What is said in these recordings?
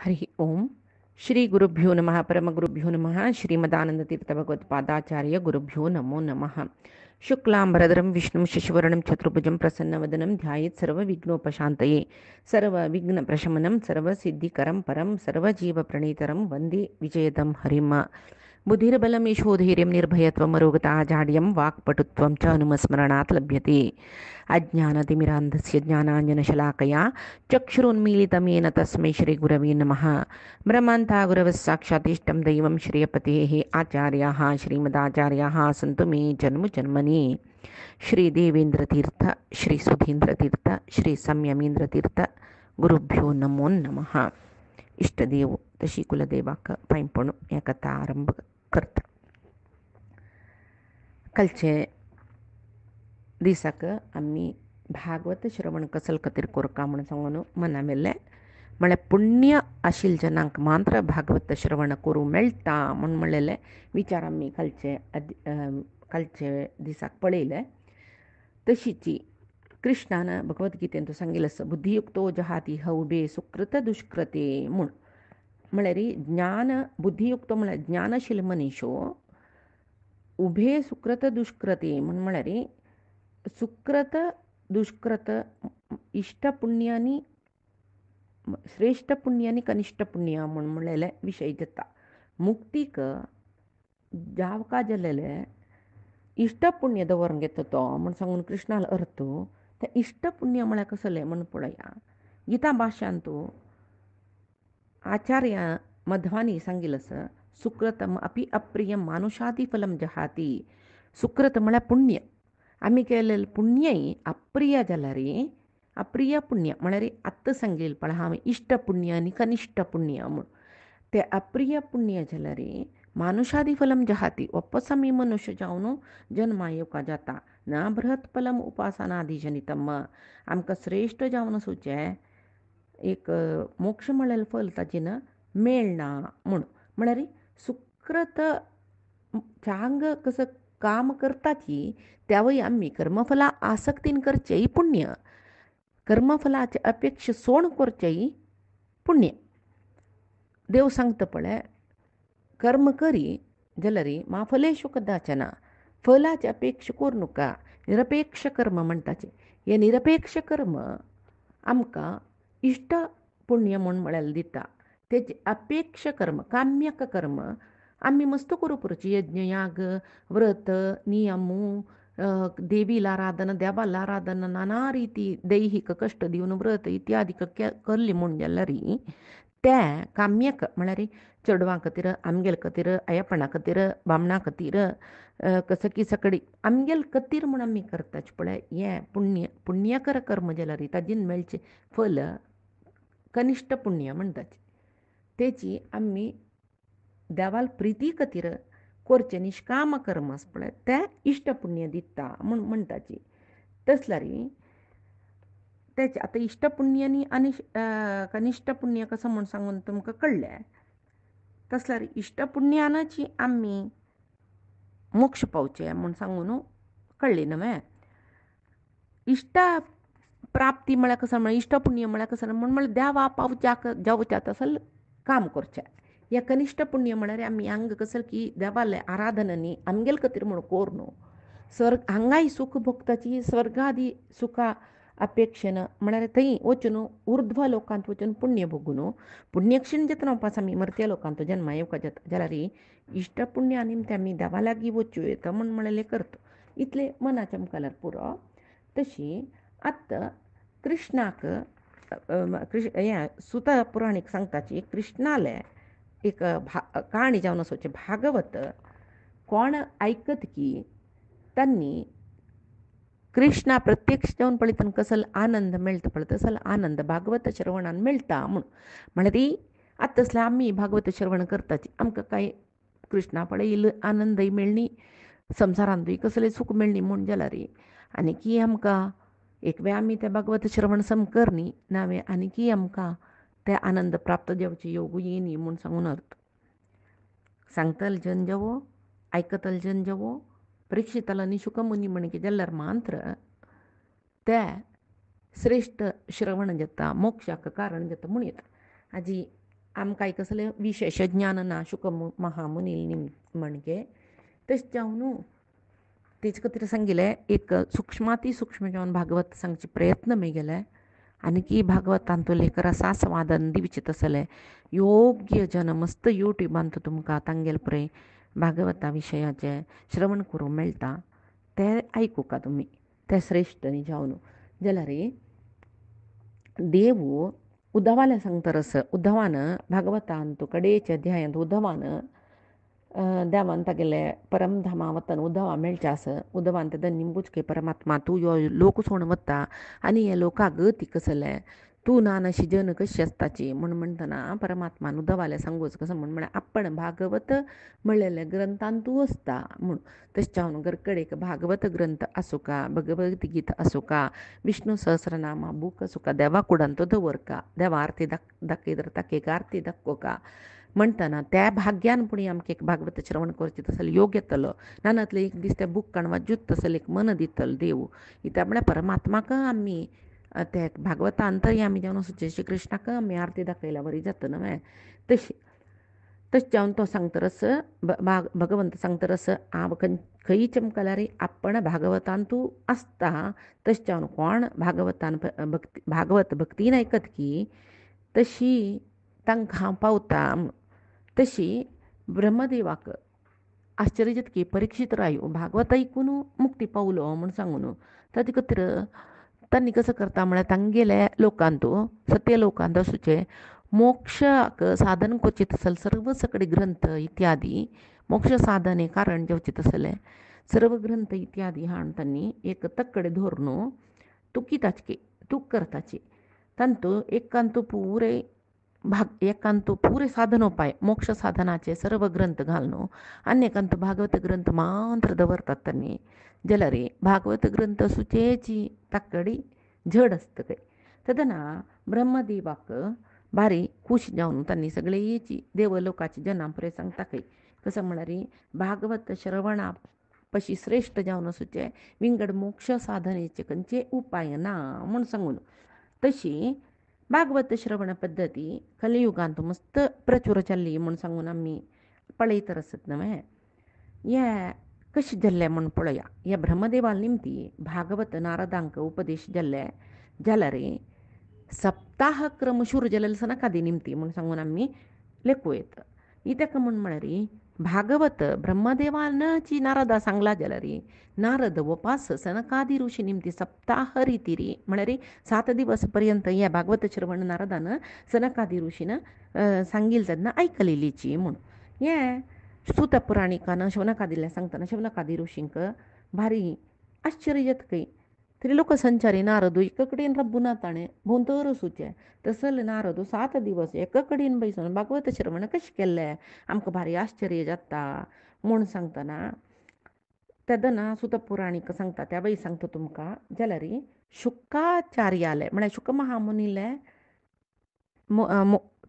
हरि ओम श्री गुरुभ्यो नमः परमगुरुभ्यो नमः श्रीमदानंदतीर्थभगवत्पादाचार्य गुरुभ्यो नमो नमः शुक्लांबरधरं विष्णुं शशिवर्णं चतुर्भुजं प्रसन्नवदनं ध्यायेत् सर्वविघ्नोपशान्तये सर्वविघ्नप्रशमनं सर्वसिद्धिकरं परं सर्वजीवप्रणीतरं वन्दे विजयदं हरिं बुद्धिर्बलं यशोधैर्यं निर्भयत्वमरोगता जाड्यं वाक्पटुत्वं च हनुमस्मरणात् लभ्यते अज्ञानतिमिरान्धस्य ज्ञानाञ्जनशलाकया चक्षुरुन्मीलितं येन तस्मै श्रीगुरवे नमः ब्रह्मान्तागुरवः साक्षादिष्टं दैवं श्रियपतेः आचार्याः श्रीमदाचार्याः सन्तु मे जन्मजन्मनि श्रीदेवेन्द्रतीर्थ श्रीसुधीन्द्रतीर्थ श्रीसंयमीन्द्रतीर्थ गुरुभ्यो नमो नमः. इष्टदेव तशी कुलदेवाक पायंपणू या कथा आरंभ करता. कालचे दिसाक आम्ही भागवत श्रवण कसल खातीर करता म्हणून सांगून मना मेल्ले. म्हळ्यार पुण्य आशिल्ल्या जनांक मात्र भागवत श्रवण करूं मेळटा म्हणून म्हणलेले विचार आमी कालचे दिसाक पळयले. तशीच कृष्णान भगवद्गीतेंत सांगिल्लें आसा बुद्धियुक्तो जहाती हौबे सुकृत दुष्कृते म्हूण. म्हळ्यार ज्ञान बुद्धियुक्त म्हळ्यार ज्ञानशील मनीसो उभे सुकृत दुष्कृते म्हळ्यार सुकृत दुष्कृत इष्ट पुण्य आनी श्रेष्ठ पुण्य आनी कनिश्ठ पुण्य म्हणून म्हणलेले विशय जाता. मुक्तीक जावका जाल्लेले इष्ट पुण्य दवरूंक येता तो म्हण सांगून कृष्णाल अर्थ ते इष्ट पुण्य म्हळ्यार कसलें म्हण पळया. गीता भाश्यांत आचार्य मध्वानी सांगिल्लें आसा सुकृतम अपि अप्रियम मानुषादी फलम जहाती. सुकृत म्हळ्यार पुण्य. आमी केलेलें पुण्यय अप्रिय जाल्यार अप्रिय पुण्य म्हळ्यार आत्तां सांगिल्लें पळय हांवें इष्ट पुण्य आनी कनिश्ठ पुण्य म्हूण. तें अप्रिय पुण्य जाल्यार मानुषादी फलम जहाती वापस आमी मनुष्य जावन जन्मा येवका जाता. ना बृहत फलम उपासनादी जनितम आमकां श्रेश्ठ जावन सुचें एक मोक्ष म्हळ्यार फल ताजें मेळना म्हूण. म्हळ्यार सुकृत चांग कसं काम करताची त्यावेळी आमी कर्मफला आसक्तीन करचेय पुण्य, कर्मफलाचे अपेक्षा सोड करचेय पुण्य. देव सांगता पळय कर्म करी जाल्यार मा फलेषु कदाचन फलाची अपेक्षा करूं नका. निरपेक्ष कर्म म्हणटाचे. हे निरपेक्ष कर्म आमकां इष्ट पुण्य म्हूण म्हळ्यार दिता. तेची अपेक्ष कर्म काम्यक कर्म आमी मस्त करूं पुरोची. यज्ञ याग व्रत नियमू देवीला आराधना देवाला आराधना नाना रिती दैहिक कश्ट दिवन व्रत इत्यादी करली म्हूण जाल्यार ते काम्यक म्हळ्यार चेडवां खातीर आमगेल खातीर आयपणा खातीर बामणा खातीर सकी सकडी आमगेल खातीर म्हूण आमी करताचे पळय हें पुण्यकर कर्म जाल्यार ताजेन मेळचें फल कनिश्ठ पुण्य म्हणटाचे. तेची आमी देवाल प्रिती खातीर करचें निश्काम कर्म आसा पळय तें इश्ट पुण्य दिता म्हूण म्हणटाची. तसल्यार तेचे आतां इश्ट पुण्य आनी कनिश्ठ पुण्य कसो म्हूण सांगून तुमकां कळ्ळें. तसल्यार इश्ट पुण्यानच आमी मोक्ष पावचे म्हूण सांगून कळ्ळें न्हय. इश्ट प्राप्ती म्हळ्यार कसो म्हळ्यार इश्ट पुण्य म्हळ्यार कसो म्हळ्यार देवा पावच्याक जावच्या तसल काम करचें. या कनिश्ठ पुण्य म्हळ्यार आमी हांगा कसो की देवाले आराधना न्ही आमगेल खातीर म्हूण कोर न्हू. स्वर्ग हांगाय सुख भोगताची स्वर्गादी सुखा अपेक्षेन म्हळ्यार थंय वचून उर्ध्व लोकांत वचून पुण्य भोगून पुण्यक्षीण जेतना वापस आमी मर्त्य लोकांत जन्मा येवका जाता जाल्यार इश्ट पुण्या निमते आमी देवा लागीं वच्यो येता म्हूण म्हणलें करता. इतलें मनाचें मुखार पुरो. तशी आतां कृष्णाक हें सुत पुराणीक सांगताची कृष्णाले एक काणी जावन आसोवचें भागवत कोण आयकत की तांणी कृष्णा प्रत्यक्ष जावन पळयतना कसलो आनंद मेळटा पळय तसलो आनंद भागवत श्रवणान मेळटा म्हूण. म्हळ्यार आतां तसलें आमी भागवत श्रवण करताची आमकां कांय कृष्णा पळय आनंदय मेळनी संवसारांतूय कसलें सूख मेळनी म्हूण जाल्यार आनीकी आमकां एक वेळ आमी तें भागवत श्रवण सम करनी नावे आनीकी आमकां ते आनंद प्राप्त जावचे योग येयनी म्हूण सांगून अर्थ. सांगतल जन जवो आयकतल जन जवो परीक्षितल निशुक मुनी म्हणके जाल्यार मात्र ते श्रेष्ठ श्रवण जाता मोक्षाक कारण जाता म्हूण येता. हाजी आमकां कसलें विशेष ज्ञान ना शुक महामुनील म्हणजे तेच जावन तेच खातीर सांगिल्लें एक सूक्ष्माती सूक्ष्म जावन भागवत सांगचे प्रयत्न मेगेले आनी की भागवतान तो लेकर आसा स्वादन दिवचे तसले योग्य जन मस्त यूट्यूबान तो तुमकां तांगेल पळय भागवता विशयाचे श्रवण करूं मेळटा ते आयकुका तुमी ते श्रेश्ठ न्ही जावन जाल्यार देव उद्धवाले सांगतरस उद्धवान भागवतान तो कडेचे अध्यायांत उद्धवान देवान तागेले परमधामा वतन उद्धवा मेळच्यास उद्धवान ते निंबूचके परमात्मा तूं यो लोक सोडून वता आनी हे लोकाक ती कसले तूं ना नशी जन कशी आसताची म्हूण म्हणटना परमात्मान उद्धवाले सांगूच कसं म्हण आपण भागवत म्हणलेले ग्रंथान तूं आसता म्हूण तशें हांव गरकडेक भागवत ग्रंथ आसूं का भगवत गीता आसूं का विष्णू सहस्रनामा बूक आसूं का देवा कुडान तो दवरका देवा आरती दाखयतर ताका आरती दाखोवका म्हणटना त्या भाग्यान पुणी आमकां एक भागवत श्रवण करचें तसलें योग येतलो नानातले एक दीस ते बूक काणवा वाजूत तसलें एक मन दितलो देव इता म्हळ्यार परमात्माक आमी ते भागवता अंतर्यामी जावन सुचे श्री कृष्णाक आमी आरती दाखयल्या बरी जाता न्हय तशी तशें जावन तो सांगतरस भगवंत सांगतरस हांव खंय चमकल्यार आपण भागवतान तूं आसता तशें जावन कोण भागवतान भागवत भक्तीन आयकत की तशी तांकां हांव पावता तशी ब्रह्मदेवाक आश्चर्य जातकी परीक्षित रायो भागवत ऐकून मुक्ती पावलो म्हूण सांगून ताजे खातीर तांणी कसं करता म्हळ्यार तांगेले लोकांत सत्य लोकांत आसूचे मोक्षाक साधन करचें तसलें सर्व सगळे ग्रंथ इत्यादी मोक्ष साधन हे कारण जेवचें तसलें सर्व ग्रंथ इत्यादी हाडून तांणी एक तक्कडे धरून तुकिताची तूक करताची तांतू एकांतू पुरे एकांत पुरे साधनोपाय मोक्ष साधनाचे सर्व ग्रंथ घालून आनी एकांत भागवत ग्रंथ मात्र दवरतात तांणी जाल्यार भागवत ग्रंथ सुचेची ताकडी झड आसता खंय तेदना ब्रह्मदेवाक भारी खूश जावन तांणी सगळेची देवलोकाची जनां पळय सांगता खंय कसं म्हळ्यार भागवत श्रवणा पशी श्रेश्ठ जावन सुचे विंगड मोक्ष साधनेचे खंयचे उपाय ना म्हूण सांगून तशी भागवत श्रवण पद्दती कलियुगांत मस्त प्रचूर जाल्ली म्हूण सांगून आमी पळयतर आसत न्हय हें कशें जाल्लें म्हूण पळया ह्या ब्रह्मदेवाल निमती भागवत नारदांक उपदेश जाल्ले जाल्यार सप्ताह क्रम शूर जालेले सनकादी निमती म्हूण सांगून आमी लेखूं येता ही ताका म्हळ्यार भागवत ब्रह्मदेवानची नारदा सांगला जाल्यार नारद उपास सनकादी ऋषी निमती सप्ताह रिती म्हळ्यार 7 दिवस पर्यंत ह्या भागवत श्रवण नारदान सनकादी ऋषीन सांगिल्ली तेन्ना आयकलेलीची म्हूण हें सुत पुराणिकान शौनकादिल्लें सांगतना शौनकादी ऋषींक भारी आश्चर्य जाता खंय त्रिलोकसंचारी नारद एका कडेन रब्बुना ताणें भोंवतर वचूचें तसले नारद 7 दिवस एका कडेन बसून भागवत श्रवण कशें केल्लें आमकां भारी आश्चर्य जाता म्हूण सांगतना तेदना सुत पुराणीक सांगता त्या बाई सांगता तुमकां जाल्यार शुक्राचार्याले म्हळ्यार शुक महामुनीले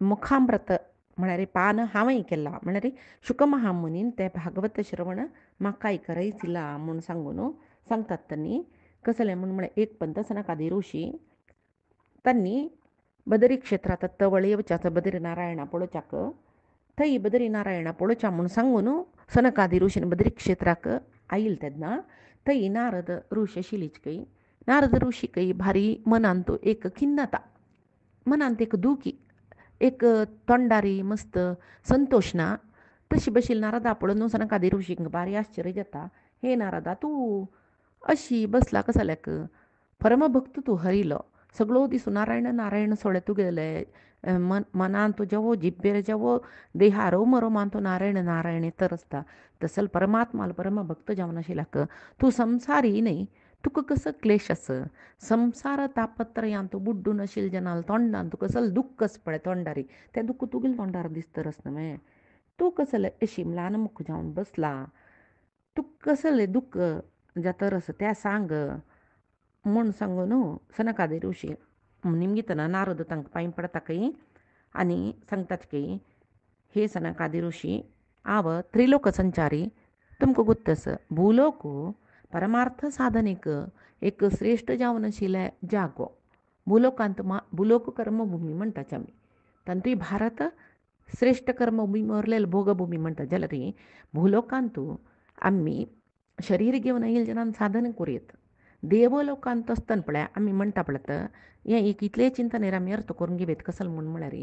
मुखामृत म्हळ्यार पान हांवें केला म्हळ्यार शुक महामुनीन ते भागवत श्रवण म्हाका आयकरयसिला म्हूण सांगून सांगतात तांणी कसलें म्हळ्यार एक पंत सनकादी ऋषी तांणी बदरी क्षेत्रांत तवळे वचाच बद्री नारायणा पळोवच्याक थंय बद्री नारायणा पळोवच्या म्हूण सांगून सनकादी ऋषीन बद्री क्षेत्राक आयिल्ले तेन्ना थंय नारद ऋषी आशिल्लीच खंय नारद ऋषीकय भारी मनांत एक खिन्नता मनांत एक दुखी एक तोंडारी मस्त संतोष ना तशी बशिल्ली नारदा पळोवन सनकादी ऋषींक भारी आश्चर्य जाता हे नारदा तूं अशी बसला कसाल्याक परमभक्त तूं हरिलो सगळो दीस नारायण नारायण सोळे तुगेले मनान तूं जेवो जिब्बेर जेवो देहारो मरोमान तूं नारायण नारायण तर आसता तसल परमात्माल परमभक्त जावन आशिल्ल्याक तूं संवसारी न्ही तुका कसो क्लेश आस संवसार तापत्रयान तूं बुड्डून आशिल्ल्या जनाल तोंडान तुका कसलो दुख्ख आसा पळय तोंडारी तें दुख्ख तुगेल्या तोंडार दिसतर आसना मॅ तूं कसलें अशी म्हान मुख जावन बसला तुका कसलें दुख्ख जातर आसा तें सांग म्हूण सांगून सनकादी ऋषी निमगीतना नारद तांकां पांय पडटा खंय आनी सांगतात खंय हे सनकादी ऋषी हांव त्रिलोक संचारी तुमकां गुर्त आसा भूलोक परमार्थ साधनेक एक श्रेश्ठ जावन आशिल्लें जागो भूलोकांत भूलोक कर्मभुमी म्हणटाचे आमी तांतूय भारत श्रेष्ठ कर्मभूमी उरलेलं भोगभूमी म्हणतात ज्याला रे भूलोकांतू आम्ही शरीर घेऊन येईल जनान साधन करूयेत देवलोकांत असताना पळय आम्ही म्हणटा पळत हें एक इतले चिंतनेर आमी अर्थ करून घेवेत कसल म्हूण म्हळ्यार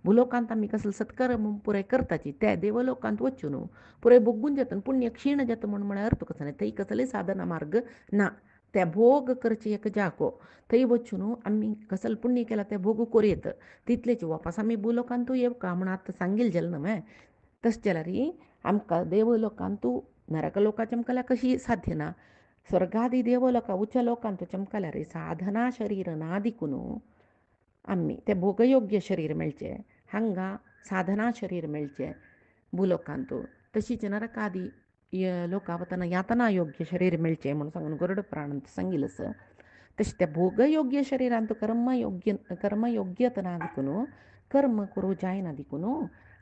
भूलोकांत आमी कसल सत्कर्म पुराय करताची त्या देवलोकांत वचून पुराय भोगून जाता पुण्य क्षीण जाता म्हूण म्हळ्यार अर्थ कसं थंय कसले साधना मार्ग ना त्या भोग करचे एक जागो थंय वचून आमी कसल पुण्य केला ते भोग करूयेत तितलेच वापस आमी भूलोकांतू येवका म्हूण आतां सांगिल जालें न्हय तशें जाल्यार आमकां देवलोकांतू नरक लोकांत आमकां कशी साध्य ना स्वर्गादी देवलोका उच्च लोकांत चमकल्यार साधना शरीर ना दिकून आमी ते भोगयोग्य शरीर मेळचें हांगा साधना शरीर मेळचें भूलोकांत तशीच नरकादी लोकां वतना यातना योग्य शरीर मेळचें म्हणून सांगून गरुड पुराणांत सांगिल्लें आसा तशें त्या भोगयोग्य शरिरांत कर्मयोग्यता ना दिकून कर्म करूं जायना दिकून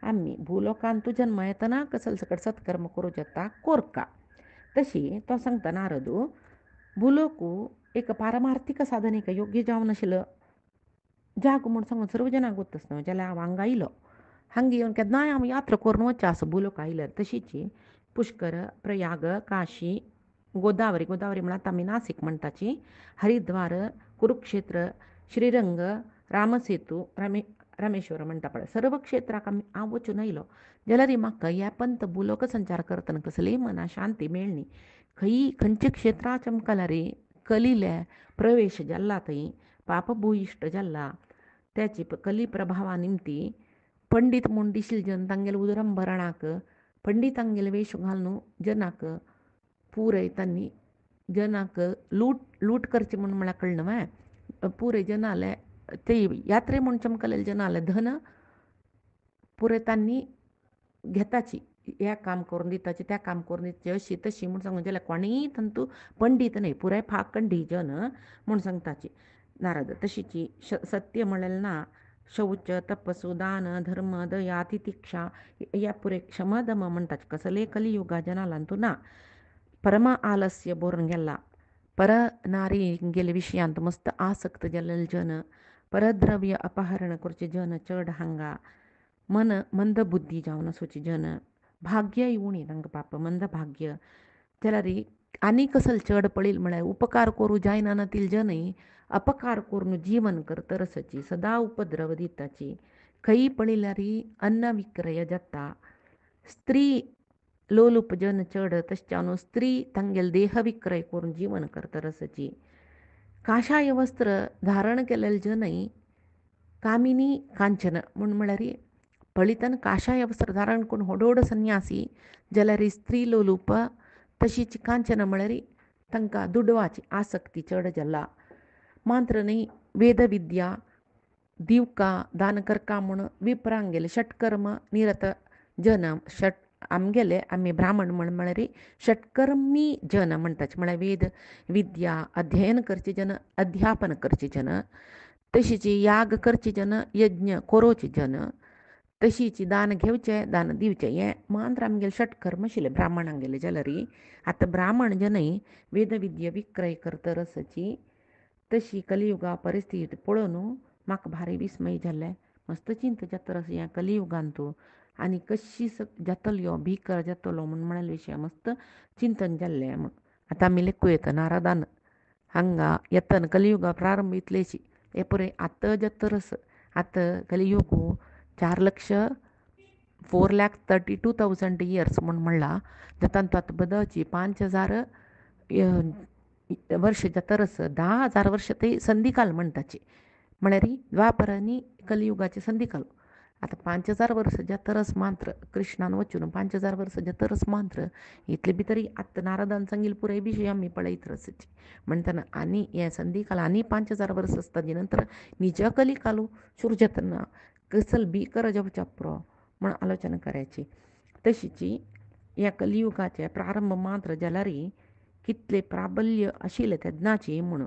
आमी भूलोकांतू जन्म येतना कसल सकट सत्कर्म करूं जाता कोरका तशी तो सांगता नारदू भूलोकू एक पारमार्थीक साधनेक योग्य जावन नाशिल्लो जाग म्हूण सांगून सर्व जनांक गोत्तस न्हय जाल्यार हांव हांगा आयलो हांगा येवन केन्नाय हांव यात्रा करून वचचें आसा भूलोक आयल्यार तशीच पुष्कर प्रयाग काशी गोदावरी म्हळ्यार आमी नासीक म्हणटाची हरिद्वार कुरुक्षेत्र श्रीरंग रामसेतू रामेश्वर म्हणटा पळय सर्व क्षेत्राक हांव वचून आयलो जाल्यार म्हाका ह्या पंत भूलोक संचार करतना कसली मना शांती मेळ्ळी खंयचे क्षेत्रां चमकल्यार कलिले प्रवेश जाल्ला थंय पापभूइश्ट जाल्ला त्याची कली प्रभावा निमती पंडीत म्हूण दिशिल्ले जन तांगेले उदरंभरणाक पंडितांगेले वेश घालून जनाक पुरय तांणी जनाक लूट करचे म्हूण म्हळ्यार कळना न्हय पुरय जनाले ते यात्रे म्हूण चमकलेले जनाले धन पुरय तांणी घेताची हें काम करून दिताची त्या काम करून दिताची अशी तशी म्हूण सांगून जाल्यार कोणीय तंतू पंडीत न्हय पुराय फाकंडी जन म्हूण सांगताची नारद तशीची सत्य म्हणलेलें ना शौच तपस्सु दान धर्म दया तितिक्षा ह्या पुरे क्षमदम म्हणटाचे कसले कलियुगा जनालांतू ना परम आलस्य बोरून गेला पर नारी गेले विशयांत मस्त आसक्त जाल्ले जन परद्रव्य अपहरण करचे जन चड हांगा मन मंद बुद्धी जावन आसोची जन भाग्य उणी तांकां पाप मंद भाग्य जाल्यार आनी कसल चड पळील म्हळ्यार उपकार करूं जायना नातील जनय अपकार करून जीवन करतरसची सदा उपद्रव दिताची खंय पळयल्यार अन्न विक्रय जाता स्त्री लोलूप जन चड तशें स्त्री तांगेले देह विक्रय करून जीवन करतरसची काशाय वस्त्र धारण केलेले जनय कामिनी कांचन म्हूण म्हळ्यार पळितन काशाय वस्त्र धारण करून होडोड संन्यासी जाल्यार स्त्री लोलूप तशीच कांचन म्हळ्यार तांकां दुडवाची आसक्ती चड जाला मात्र न्ही वेदविद्या दिवका दान करका म्हूण विप्रांगेले षटकर्म निरत जन आमगेले आमी ब्राह्मण म्हळ्यार षटकर्मी जन म्हणटाचे म्हळ्यार वेद विद्या अध्ययन करचे जन अध्यापन करचे जन तशीच याग करचे जन यज्ञ कोरोवचे जन तशीच दान घेवचे दान दिवचे हें मात्र आमगेले षटकर्म आशिल्ले ब्राह्मणांगेले जाल्यार आतां ब्राह्मण जनय वेदविद्या विक्रय करतरसची तशी कलियुगा परिस्थिती पळोवन म्हाका भारी विस्मय जाल्लें मस्त चिंत जाता ह्या कलियुगांतू आनी कशी जातलो भिकर जातलो म्हूण म्हळ्यार विशय मस्त चिंतन जाल्लें म्हूण आतां आमी लेखूं येता नारदान हांगा येतन कलियुगा प्रारंभ इतलेशी हे पळय आतां जतरस आतां कलियुगू 4,32,000 इयर्स म्हूण म्हणला जाता आतां बदलची 5,000 वर्ष जातरस 10,000 वर्ष ते संधिकाल म्हणटाची म्हळ्यार द्वापर आनी कलियुगाचे संधिकाल आतां 5,000 वर्स जातरस मात्र कृष्णान वचून 5,000 वर्स जातरस मात्र इतले भितर आतां नारदान सांगिल्ले पुराय विशय आमी पळयत रसची म्हणटना आनी हें संधिकाल आनी 5,000 वर्स आसता ताजे नंतर निज कलिकालू सुरू जातना कसल भिकर जावच्या पुरो म्हण आलोचना करायची तशीच ह्या कलियुगाचे प्रारंभ मात्र जाल्यार कितले प्राबल्य आशिल्ले तेन्नाची म्हूण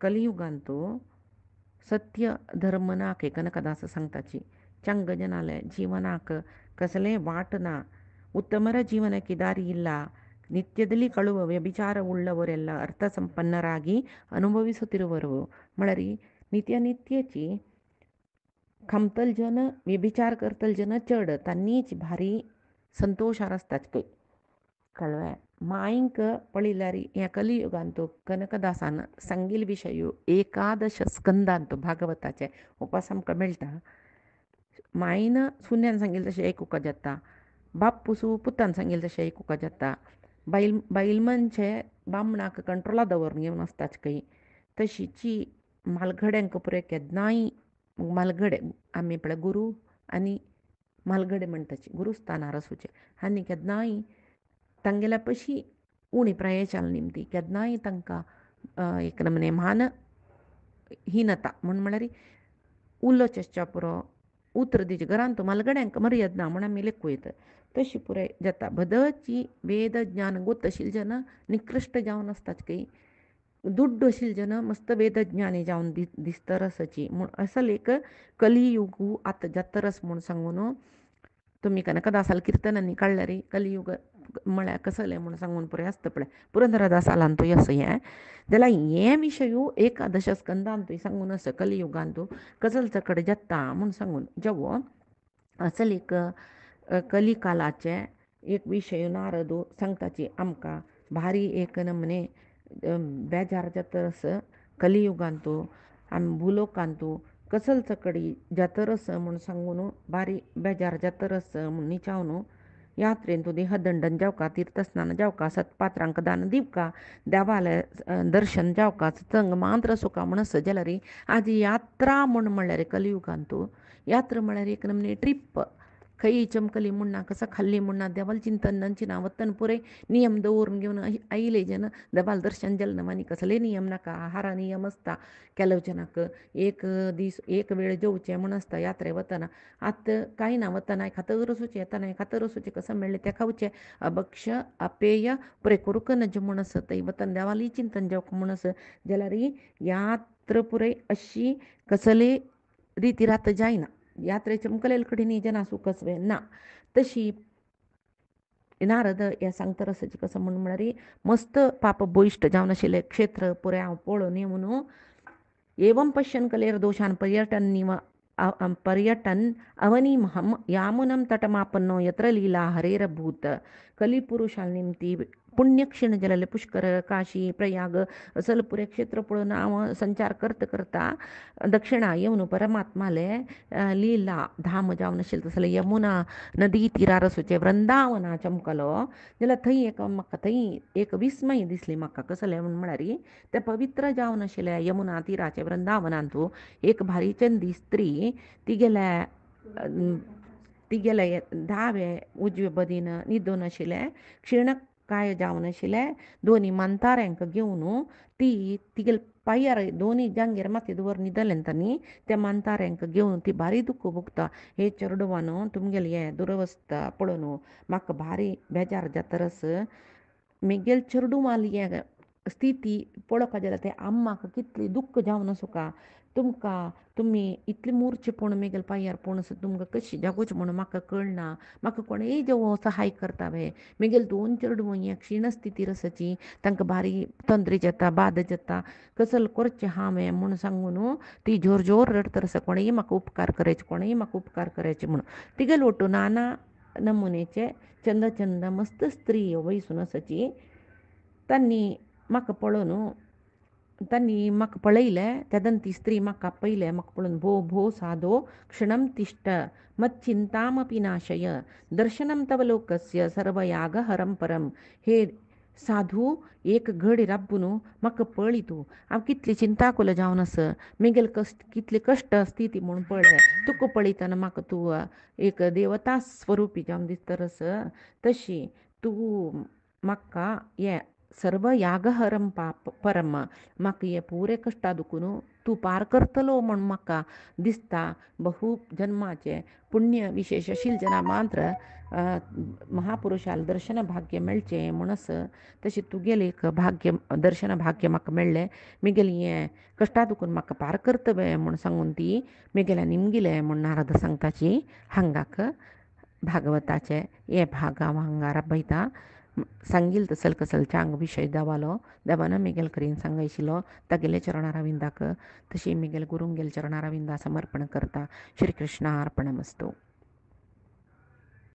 कलियुगांतू सत्य धर्म ना कनकदास सांगताची चंग जनाले जीवनाक कसलें वाट ना ಉತ್ತಮರ ಜೀವನಕ್ಕೆ ದಾರಿ ಇಲ್ಲ ನಿತ್ಯದಲ್ಲಿ ಕಳುವ ವ್ಯಭಿಚಾರ ಉಳ್ಳವರೆಲ್ಲ ಅರ್ಥ ಸಂಪನ್ನರಾಗಿ ಅನುಭವಿಸುತ್ತಿರುವರು म्हळ्यार नित्य नित्यची खमतल जन व्यभिचार करतल जन चढ तांनीच भारी संतोषार असतात काही कळवा माईंक पळिलारी या कलियुगांतो कनकदासान सांगील विषयू एकादश स्कंदांतो भागवताचे उपास आमकां मेळटा माईन सुन्यान सांगील तशें आयकुंक जाता बापूसू पुतान सांगील तशें आयकुंक जाता बायल मनशे बामणाक कंट्रोला दवरून घेवन आसतात खंय तशीची म्हालगड्यांक पुरे केन्नाय म्हालगडे आमी पळय गुरू आनी म्हालगडे म्हणटाचे गुरुस्थानार आसूचे आनी केन्नाय तांगेल्या पशी उणी प्रयेशाल निमती केन्नाय तांकां एक नमने मान हीनता म्हळ्यार उलो चेसच्या पुरो उतर दिवचे घरांत म्हालगड्यांक मर्याद ना म्हण आमी लेखूं येता तशी पुराय जाता बदची वेद ज्ञान गोत आशिल्ले जन निकृश्ट जावन आसतात की दुड्ड आशिल्ले जन मस्त वेदज्ञानी जावन दिसतरसाची म्हूण असल एक कलियुगू आतां जातरस म्हूण सांगून तुमी कनकदासाल किर्तनांनी काडल्यार कलियुग म्हळ्यार कसलें म्हूण सांगून पुराय आसता पळय पुरंदरदासालांतू असो हें जाल्यार हे विशयू एकादश स्कंदांतूय सांगून आसा कलियुगांतू कसलचे कडेन जाता म्हूण सांगून जेवो असल एक कलिकालाचे एक विशय नारदू सांगताची आमकां भारी एक नमने बेजार जातरस कलियुगांतू आमी भुलोकांतू कसलचे कडी जातरस म्हूण सांगून भारी बेजार जातरस म्हूण निचावन यात्रेन तुदी हदंडन जावका तीर्थस्नान जावका सत्पात्रांक दान दिवका देवालय दर्शन जावका सत्संग मात्र सुका म्हण आसा जाल्यार आज यात्रा म्हळ्यार कलियुगांतू यात्रा म्हळ्यार एक नमने ट्रीप खंय चमकली म्हणना कसं खाल्ली म्हणना देवाल चिंतन नंचिना वतन पुरे नियम दवरून घेवन आयले जन देवाल दर्शन जालें आनी कसले नियम नाका आहारा नियम आसता केलो जनाक एक दीस एक वेळ जेवचें म्हण आसता यात्रे वतना आतां कांय ना वतना खातर वचचें येतना खातर वचचें कसं मेळ्ळें तें खावचें अभक्ष अपेय पुरे करूक नज म्हण आसा थंय वतन देवाली चिंतन जेवक म्हण आसा जाल्यार यात्र पुरे अशी कसले रिती रात जायना यात्रे चमकलेल कडेन जना सुखसवे ना तशी नारद हे सांगता आसाची कसं म्हूण म्हळ्यार मस्त पाप भोइश्ट जावन आशिल्लें क्षेत्र पुरे हांव पळोवन येवन एवं पश्यन कलेर दोषान पर्यटन अवनीमहम यामुनं तटमापन्नो यत्र लीला हरेरभूत कलिपुरुषाल निमती पुण्यक्षीण जालेले पुष्कर काशी प्रयाग असल पुरे क्षेत्र पळोवन हांव संचार करता दक्षिणा येवन परमात्माले लीला धाम जावन आशिल्लो तसले यमुना नदी तिरार आसूचे वृंदावना चमकलो जाल्यार थंय एक म्हाका थंय एक विस्मय दिसली म्हाका कसलें म्हळ्यार ते पवित्र जावन आशिल्ले यमुना तिराचे वृंदावनांतू एक भारी चंदी स्त्री ती गेले दावे उजवे बदीन न्हिदून आशिल्ले क्षीण काय जावन आशिल्ले दोनी मांताऱ्यांक घेवन तिगेले पांयार दोनी जांगेर माती दवर न्हिदलें तांणी त्या मांताऱ्यांक घेवन ती भारी दुख्ख भोगता हे चेडवान तुमगेले हे दुरवस्था पळोवन म्हाका भारी बेजार जातरस म्हगेल चेडू माली हे स्थिती पळोवपा जाल्यार ते आम्माक कितली दुख्ख जावन आसूं का तुमी इतली मुर्चेपण म्हगेल पांयार पडून आसा तुमकां कशी जागोचें म्हणून म्हाका कळना म्हाका कोणूय जेवो सहाय करतावे म्हगेल दोन चेडूं हे क्षीण स्थितीर आसाची तांकां भारी तंद्री जाता बाद जाता कसल करचें हांवें म्हूण सांगून ती जोर जोर रडतर आसा कोणूय म्हाका उपकार करायचे कोणूय म्हाका उपकार करायचे म्हणून तिगेल वटू नाना नमुनेचे चंद चंद मस्त स्त्री वयसून आसाची तांणी म्हाका पळोवन तांणी म्हाका पळयलें तेदन ती स्त्री म्हाका पळयलें म्हाका पळोवन भो भो साधो क्षणं तिष्ठ मच्चिंतामपि नाशय दर्शनं तव लोकस्य सर्वयाग हरम परम हे साधू एक घडी राबून म्हाका पळय तूं हांव कितली चिंताकुल जावन आसा म्हगेल कितली कश्ट स्थिती म्हूण पळय तुका पळयतना म्हाका तूं एक देवता स्वरुपी जावन दिसतरस तशी तूं म्हाका हे सर्व यागहरम परम म्हाका हे पुरे कश्टा दुखून तूं पार करतलो म्हूण म्हाका दिसता बहु जन्माचे पुण्य विशेश आशिल्ले जना मात्र महापुरुशाल दर्शन भाग्य मेळचें म्हणस तशें तुगेलें एक भाग्य दर्शन भाग्य म्हाका मेळ्ळें म्हगेलें हें कश्टा दुखून म्हाका पार करतवे म्हूण सांगून ती म्हगेल्या निमगिलें म्हूण नारद सांगताची हांगाक भागवताचे हे भाग हांव हांगा राबयता सांगील तसल कसल हांगा विशय देवालो देवानं मिगेल करीन सांगायशिलो तागेले चरणारा विंदाक तशी मिगेल गुरूंगेल चरणारा विंदा समर्पण करता. श्री कृष्णा अर्पणमस्तू.